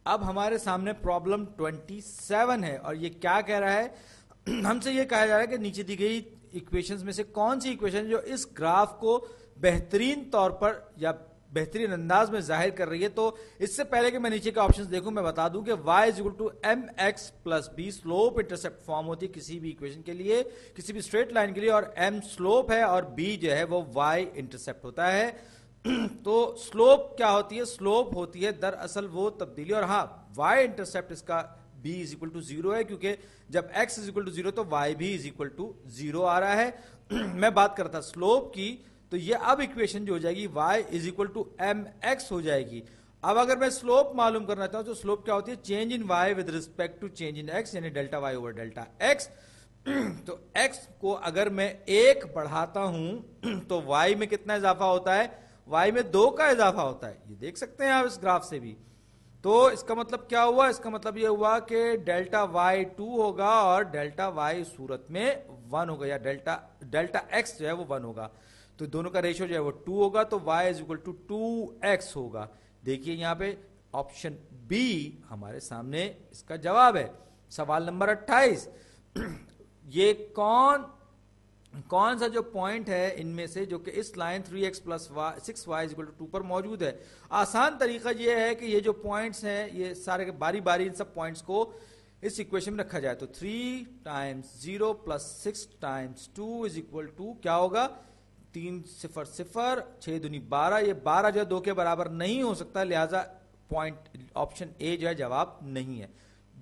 अब हमारे सामने प्रॉब्लम 27 है और ये क्या कह रहा है हमसे ये कहा जा रहा है कि नीचे दी गई इक्वेशंस में से कौन सी इक्वेशन जो इस ग्राफ को बेहतरीन तौर पर या बेहतरीन अंदाज में जाहिर कर रही है। तो इससे पहले कि मैं नीचे के ऑप्शंस देखूं, मैं बता दूं कि y is equal to m x plus b slope intercept form होती है किसी भी इक्वेशन के लिए, किसी भी स्ट्रेट लाइन के लिए, और m स्लोप है और b जो है वो y इंटरसेप्ट होता है। तो स्लोप क्या होती है? स्लोप होती है दरअसल वो तब्दीली, और हाँ y इंटरसेप्ट इसका b इज इक्वल टू 0 है, क्योंकि जब x इज इक्वल टू 0 तो y भी इज इक्वल टू 0 आ रहा है। मैं बात करता स्लोप की, तो ये अब इक्वेशन जो हो जाएगी y is equal to m x हो जाएगी। अब अगर मैं स्लोप मालूम करना चाहूं तो स्लोप क्या होती है? Change in y with respect to change in x, यानी delta y over delta x। तो x को अगर मैं 1 बढ़ाता हूं तो y में कितना इजाफा होता है? y में 2 का इजाफा होता है। ये देख सकते हैं आप इस ग्राफ से भी। तो इसका मतलब क्या हुआ? इसका मतलब ये हुआ कि डेल्टा y 2 होगा और डेल्टा y सूरत में 1 होगा, या डेल्टा x जो है वो 1 होगा। तो दोनों का रेशियो जो है वो 2 होगा, तो y is equal to 2x होगा। देखिए यहां पे ऑप्शन बी हमारे सामने इसका जवाब है। सवाल नंबर 28, ये कौन सा जो पॉइंट है इनमें से जो कि इस line 3x plus 6y is equal to 2 पर मौजूद है? आसान तरीका ये है कि ये जो पॉइंट्स हैं ये सारे बारी बारी इन सब पॉइंट्स को इस इक्वेशन में रखा जाए। तो 3 times 0 plus 6 times 2 is equal to क्या होगा? 3 0 0 6 दूनी 12। ये 12 जो है 2 के बराबर नहीं हो सकता, लिहाजा पॉइंट ऑप्शन ए जो है जवाब नहीं है।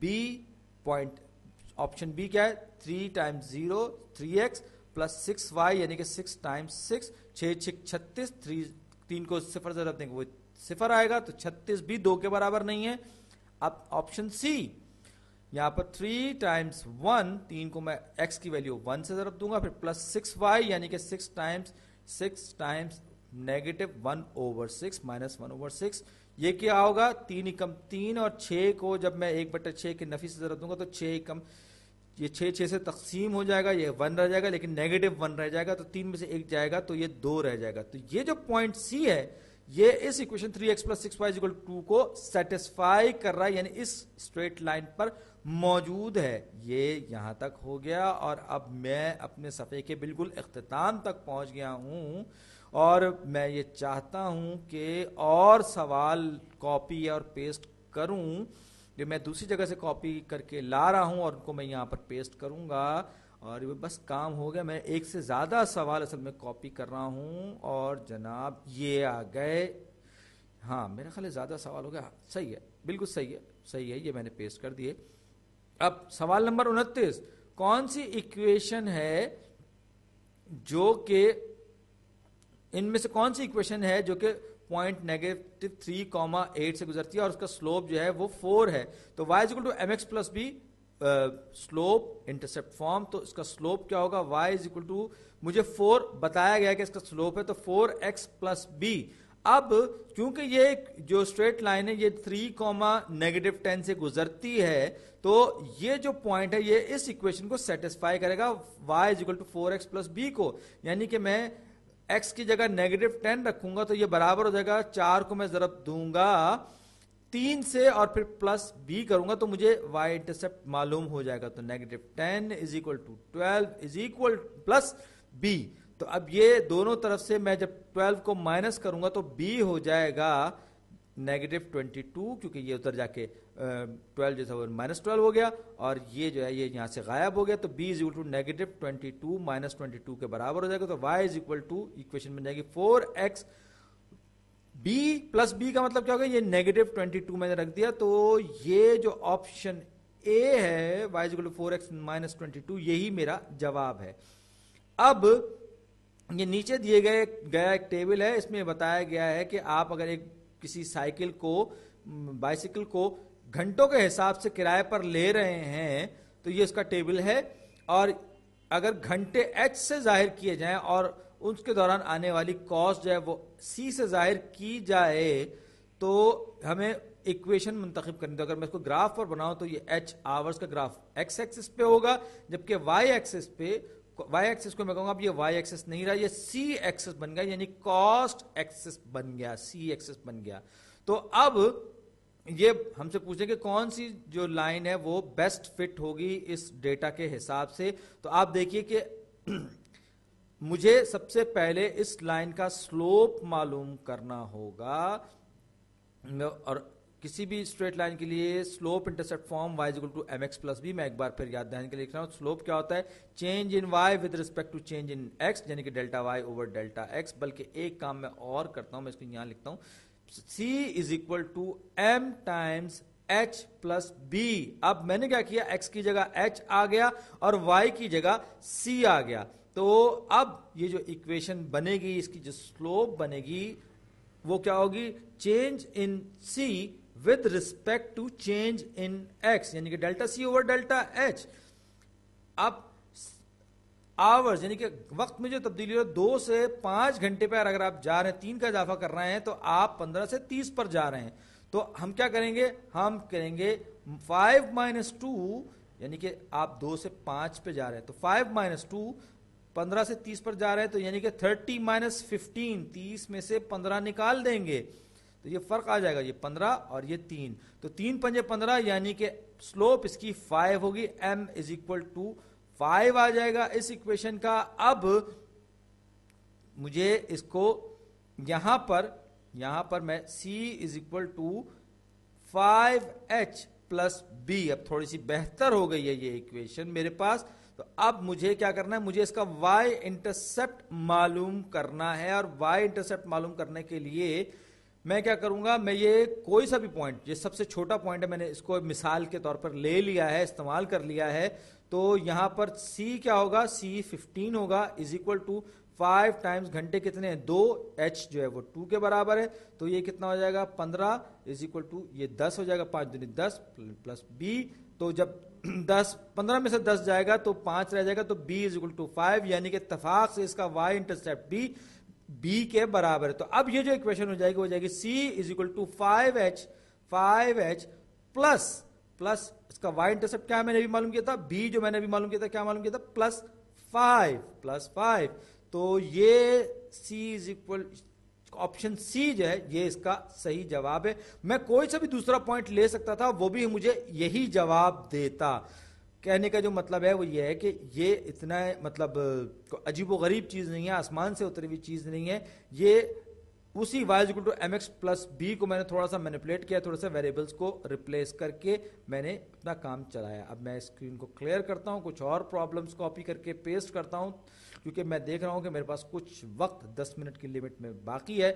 बी पॉइंट ऑप्शन बी क्या है? 3 टाइम्स 0 3x प्लस 6y, यानी कि 6 टाइम्स 6 6 6 36, 3 को 0 से रख देंगे वो 0 आएगा, तो 36 भी 2 के बराबर नहीं है। अब ऑप्शन सी, यहां पर 3 टाइम्स 1, 3 को मैं x की वैल्यू 1 से ज़रब दूंगा, फिर प्लस 6y यानी कि 6 times negative 1 over 6 minus 1 over 6। ये क्या होगा? 3 एकम 3 और 6 को जब मैं 1/6 के नफी से ज़रब दूंगा तो 6 एकम ये 6 से तकसीम हो जाएगा, ये 1 रह जाएगा, लेकिन नेगेटिव 1 रह जाएगा, तो 3 में से 1 जाएगा तो ये 2 रह जाएगा। तो ये जो पॉइंट सी है ये इस equation 3x plus 6y equal 2 को सेटिस्फाई कर रहा है, यानी इस स्ट्रेट लाइन पर मौजूद है। ये यहां तक हो गया और अब मैं अपने सफ़े के बिल्कुल इख्तिताम तक पहुंच गया हूं और मैं ये चाहता हूं कि और सवाल कॉपी और पेस्ट करूं। जो मैं दूसरी जगह से कॉपी करके ला रहा हूं और उनको मैं यहां पर पेस्ट करूंगा और ये बस काम हो गया। मैं एक से ज्यादा सवाल असल में कॉपी कर रहा हूं और जनाब ये आ गए। हाँ मेरा ख्याल ज्यादा सवाल हो गया, सही है, बिल्कुल सही है, ये मैंने पेस्ट कर दिए। अब सवाल नंबर 29, कौन सी इक्वेशन है जो कि इनमें से कौन सी इक्वेशन है जो कि पॉइंट नेगेटिव 3,8 से गुजरती है और उसका स्लोप जो है वो 4 है? तो y is equal to m x plus b slope intercept form. तो इसका स्लोप क्या होगा? y इज इक्वल टू, मुझे 4 बताया गया कि इसका स्लोप है, तो 4x प्लस बी। अब क्योंकि ये जो स्ट्रेट लाइन है ये 3,-10 से गुजरती है, तो ये जो पॉइंट है ये इस इक्वेशन को सेटिस्फाई करेगा y is equal to 4x plus b को। यानी कि मैं x की जगह -10 रखूंगा तो ये बराबर हो जाएगा 4 को मैं जरब दूंगा 3 से और फिर प्लस b करूंगा तो मुझे y इंटरसेप्ट मालूम हो जाएगा। तो -10 is equal to 12 is equal plus b। तो अब ये दोनों तरफ से मैं जब 12 को माइनस करूंगा तो b हो जाएगा -22, क्योंकि ये उधर जाके 12 जो था वो -12 हो गया और ये जो है ये यहां से गायब हो गया। तो b is equal to -22 minus 22 के बराबर हो जाएगा। तो y is equal to equation बन जाएगी 4x। b प्लस बी का मतलब क्या होगा? ये -22 मैंने रख दिया, तो ये जो ऑप्शन ए है y is equal to 4x minus 22, यही मेरा जवाब है। अब ये नीचे दिए गया एक टेबल है, इसमें बताया गया है कि आप अगर एक किसी साइकिल को, बाइसिकल को घंटों के हिसाब से किराए पर ले रहे हैं तो ये इसका टेबल है। और अगर घंटे h से जाहिर किए जाएं और उसके दौरान आने वाली कॉस्ट जो है वो c से जाहिर की जाए तो हमें इक्वेशन मुंतखब करनी। तो अगर मैं इसको ग्राफ पर बनाऊं तो ये h आवर्स का ग्राफ x एक्सिस पे होगा, जबकि y एक्सिस को मैं कहूंगा अब ये y एक्सिस नहीं रहा, ये c एक्सिस बन गया, यानी कॉस्ट एक्सिस बन गया, c एक्सिस बन गया। तो अब ये हमसे पूछे कि कौन सी जो लाइन है वो बेस्ट फिट होगी इस डेटा के हिसाब से। तो आप देखिए कि मुझे सबसे पहले इस लाइन का स्लोप मालूम करना होगा, और किसी भी स्ट्रेट लाइन के लिए slope intercept form y equal to mx plus b, मैं एक बार फिर याद ध्यान के लिख रहा हूं। स्लोप क्या होता है? Change in y with respect to change in x, यानी कि delta y over delta x। बल्कि एक काम मैं और करता हूं, मैं इसको यहां लिखता हूं, c is equal to m times h plus b. अब मैंने क्या किया, x की जगह h आ गया और y की जगह c आ गया। तो अब ये जो इक्वेशन बनेगी, इसकी जो स्लोप बनेगी वो क्या होगी? Change in c with respect to change in x, यानी कि delta c over delta h। अब आवर्स यानी कि वक्त में जो तब्दीली हो, 2 से 5 घंटे पर अगर आप जा रहे हैं, 3 का इजाफा कर रहे हैं, तो आप 15 से 30 पर जा रहे हैं। तो हम क्या करेंगे? हम करेंगे 5 माइनस 2, यानी कि आप 2 से 5 पे जा रहे हैं, तो 5 माइनस 2, 15 से 30 पर जा रहे हैं, तो यानी कि 30 माइनस 15, 30 में से 15 निकाल देंगे, तो ये फर्क आ जाएगा, ये 15 और ये 3, तो 3 पंजे 15, यानी कि स्लोप इसकी 5 होगी। m इज इक्वल टू 5 आ जाएगा इस इक्वेशन का। अब मुझे इसको यहां पर मैं c is equal to 5h plus b, अब थोड़ी सी बेहतर हो गई है ये इक्वेशन मेरे पास। तो अब मुझे क्या करना है? मुझे इसका y इंटरसेप्ट मालूम करना है, और y इंटरसेप्ट मालूम करने के लिए मैं क्या करूंगा? मैं ये कोई सा भी पॉइंट, ये सबसे छोटा पॉइंट है, मैंने इसको मिसाल के तौर पर ले लिया है, इस्तेमाल कर लिया है। तो यहां पर c क्या होगा? c 15 होगा, इज इक्वल टू 5 टाइम्स घंटे कितने हैं? 2, h जो है वो 2 के बराबर है, तो ये कितना हो जाएगा? 15 इज इक्वल टू ये 10 हो जाएगा, 5 दूनी 10 प्लस b। तो जब 15 में से 10 जाएगा तो 5 रह जाएगा, तो b इज इक्वल टू 5, यानी कि इत्तेफाक से इसका y इंटरसेप्ट b के बराबर है। तो अब ये जो इक्वेशन हो जाएगी, हो जाएगी c is equal to 5h plus इसका y इंटरसेप्ट क्या है मैंने भी मालूम किया था, b जो मैंने भी मालूम किया था, क्या मालूम किया था? प्लस 5। तो ये c is equal, option C जो है ये इसका सही जवाब है। मैं कोई सा भी दूसरा पॉइंट ले सकता था, वो भी मुझे यही जवाब देता। कहने का जो मतलब है वो ये है कि ये इतना मतलब अजीबो गरीब चीज नहीं है, आसमान से उतरी हुई चीज नहीं है। ये उसी y equal to mx plus b को मैंने थोड़ा सा मैनिपुलेट किया, थोड़ा सा वेरिएबल्स को रिप्लेस करके मैंने अपना काम चलाया। अब मैं स्क्रीन को क्लियर करता हूं, कुछ और प्रॉब्लम्स कॉपी करके पेस्ट करता हूं, क्योंकि मैं देख रहा हूं कि मेरे पास कुछ वक्त 10 मिनट की लिमिट में बाकी है।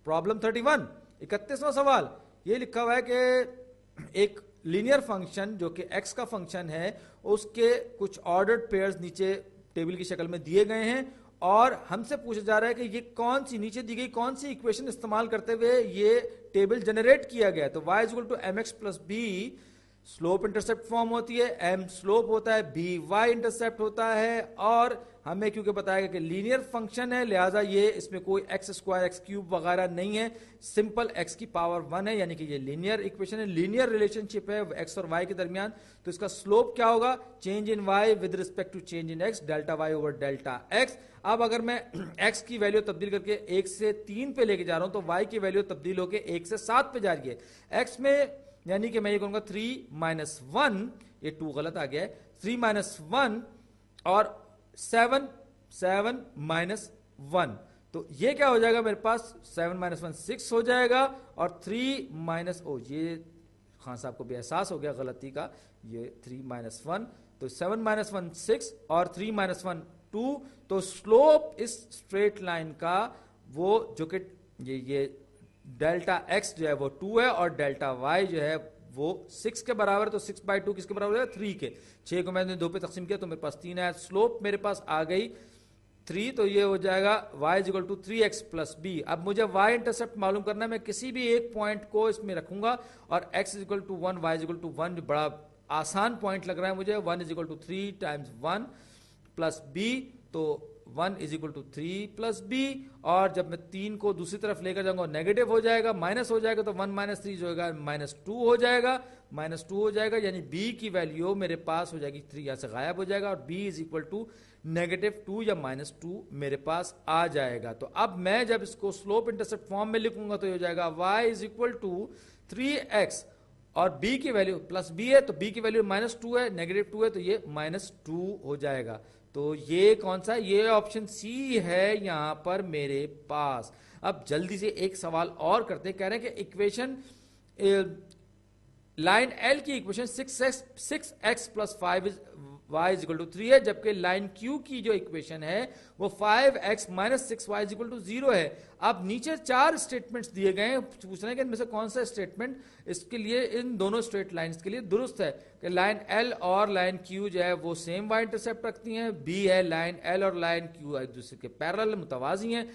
प्रॉब्लम 31, 31वां सवाल ये लिखा हुआ है कि एक लीनियर फंक्शन जो कि x का फंक्शन है, उसके कुछ ऑर्डर्ड पेयर्स नीचे टेबल की शक्ल में दिए गए हैं, और हमसे पूछा जा रहा है कि ये कौन सी नीचे दी गई कौन सी इक्वेशन इस्तेमाल करते हुए ये टेबल जनरेट किया गया है। तो y equal to mx plus b slope intercept form होती है, m स्लोप होता है, b y इंटरसेप्ट होता है, और हमें क्योंकि बताया गया कि लीनियर फंक्शन है, लिहाजा ये इसमें कोई एक्स स्क्वायर एक्स क्यूब वगैरह नहीं है, सिंपल x की पावर 1 है, यानी कि ये लीनियर इक्वेशन है, लीनियर रिलेशनशिप है x और y के दरमियान। तो इसका स्लोप क्या होगा? Change in y with respect to change in x, delta y over delta x। अब अगर मैं x की वैल्यू तब्दील करके 1 से 3 पे लेके जा रहा हूं, तो y की वैल्यू तब्दील होकर 1 से 7 पे जा रही है। x में यानी कि मैं ये कहूंगा 3 माइनस 1, ये 2 गलत आ गया है, 3 माइनस 1 और 7 माइनस 1, तो ये क्या हो जाएगा मेरे पास? 7 माइनस 1 6 हो जाएगा, और 3 माइनस ये खान साहब को भी एहसास हो गया गलती का, ये 3 माइनस 1, तो 7 माइनस 1 6 और 3 माइनस 1 2। तो स्लोप इस स्ट्रेट लाइन का वो जो कि ये डेल्टा x जो है वो 2 है, और डेल्टा y जो है वो 6 के बराबर है। तो 6/2 किसके बराबर है? 3 के। 6 को मैंने 2 पे तकसीम किया तो मेरे पास 3 है, स्लोप मेरे पास आ गई 3, तो ये हो जाएगा y is equal to 3x plus b. अब मुझे y इंटरसेप्ट मालूम करना है, मैं किसी भी एक पॉइंट को इसमें रखूंगा, और x is equal to 1 y is equal to 1 बड़ा आसान पॉइंट लग रहा है मुझे। 1 is equal to 3 times 1 plus b, तो 1 is equal to 3 plus b, और जब मैं 3 को दूसरी तरफ लेकर जाऊंगा नेगेटिव हो जाएगा, माइनस हो जाएगा, तो 1 माइनस 3 जो होगा -2 हो जाएगा, -2 हो जाएगा, यानी b की वैल्यू मेरे पास हो जाएगी 3 यहां से गायब हो जाएगा, और b इज इक्वल टू -2 या -2 मेरे पास आ जाएगा। तो अब मैं जब इसको स्लोप इंटरसेप्ट फॉर्म में लिखूंगा तो हो जाएगा y is equal to 3x और b की वैल्यू प्लस b है तो b की वैल्यू -2 है, -2 है तो ये -2 हो जाएगा। तो ये कौन सा है? ये ऑप्शन सी है यहां पर मेरे पास। अब जल्दी से एक सवाल और करते हैं। कह रहे हैं कि इक्वेशन लाइन एल की इक्वेशन 6x प्लस 5y=3 है, जबकि लाइन क्यू की जो इक्वेशन है वो 5x माइनस 6y=0 है। अब नीचे 4 स्टेटमेंट्स दिए गए हैं, पूछ रहे हैं कि इनमें से कौन सा स्टेटमेंट इसके लिए, इन दोनों स्ट्रेट लाइंस के लिए दुरुस्त है। कि लाइन एल और लाइन क्यू जो है वो सेम वाई इंटरसेप्ट रखती हैं। बी है लाइन एल और लाइन क्यू एक दूसरे के पैरेलल मुतवाजी हैं।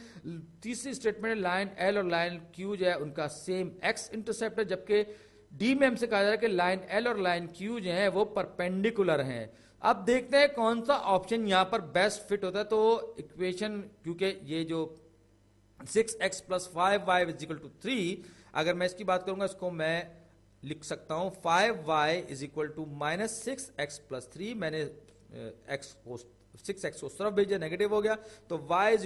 तीसरी स्टेटमेंट है लाइन एल और लाइन क्यू जो है उनका सेम एक्स इंटरसेप्ट है, जबकि डी में हमसे कहा जा रहा है कि लाइन एल और लाइन क्यू जो है वो परपेंडिकुलर हैं। अब देखते हैं कौन सा ऑप्शन यहां पर बेस्ट फिट होता है। तो इक्वेशन, क्योंकि ये जो 6x प्लस 5y=3, अगर मैं इसकी बात करूंगा इसको मैं लिख सकता हूं 5y -6x प्लस 3। मैंने x को 6x को उस तरफ भेजा, नेगेटिव हो गया, तो y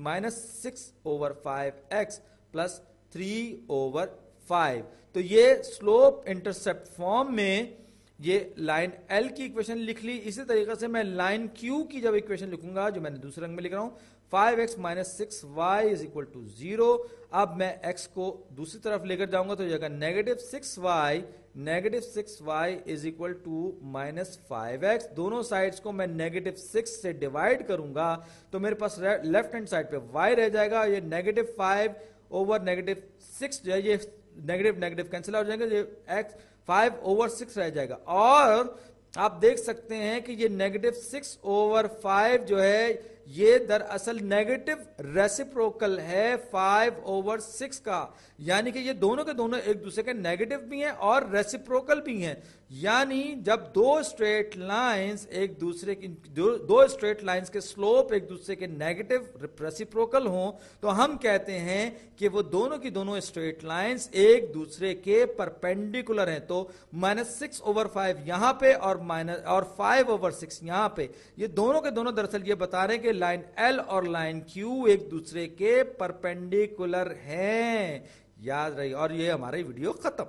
-6/5x प्लस 3/5। तो ये स्लोप इंटरसेप्ट फॉर्म में ये लाइन एल की इक्वेशन लिख ली। इसी तरीके से मैं लाइन क्यू की जब इक्वेशन लिखूंगा, जो मैंने दूसरे रंग में लिख रहा हूं, 5x माइनस 6y=0। अब मैं x को दूसरी तरफ लेकर जाऊंगा तो जगह -6y -5x। दोनों साइड्स को मैं -6 से डिवाइड करूंगा तो मेरे पास लेफ्ट हैंड साइड पे y रह जाएगा। ये -5/-6 जो है ये नेगेटिव कैंसिल हो जाएंगे, ये x 5/6 रह जाएगा। और आप देख सकते हैं कि ये -6/5 जो है ये दरअसल नेगेटिव रेसिप्रोकल है 5/6 का, यानी कि ये दोनों के दोनों एक दूसरे के नेगेटिव भी हैं और रेसिप्रोकल भी हैं। यानी जब दो स्ट्रेट लाइंस एक दूसरे की दो स्ट्रेट लाइंस के स्लोप एक दूसरे के नेगेटिव रेसिप्रोकल हों तो हम कहते हैं कि वो दोनों की दोनों स्ट्रेट लाइंस एक दूसरे के परपेंडिकुलर हैं। तो -6/5 यहां पे और 5/6 यहां पे, ये दोनों के दोनों दरअसल ये बता रहे हैं कि लाइन एल और लाइन क्यू एक दूसरे के परपेंडिकुलर हैं। याद रही, और ये हमारी वीडियो खत्म।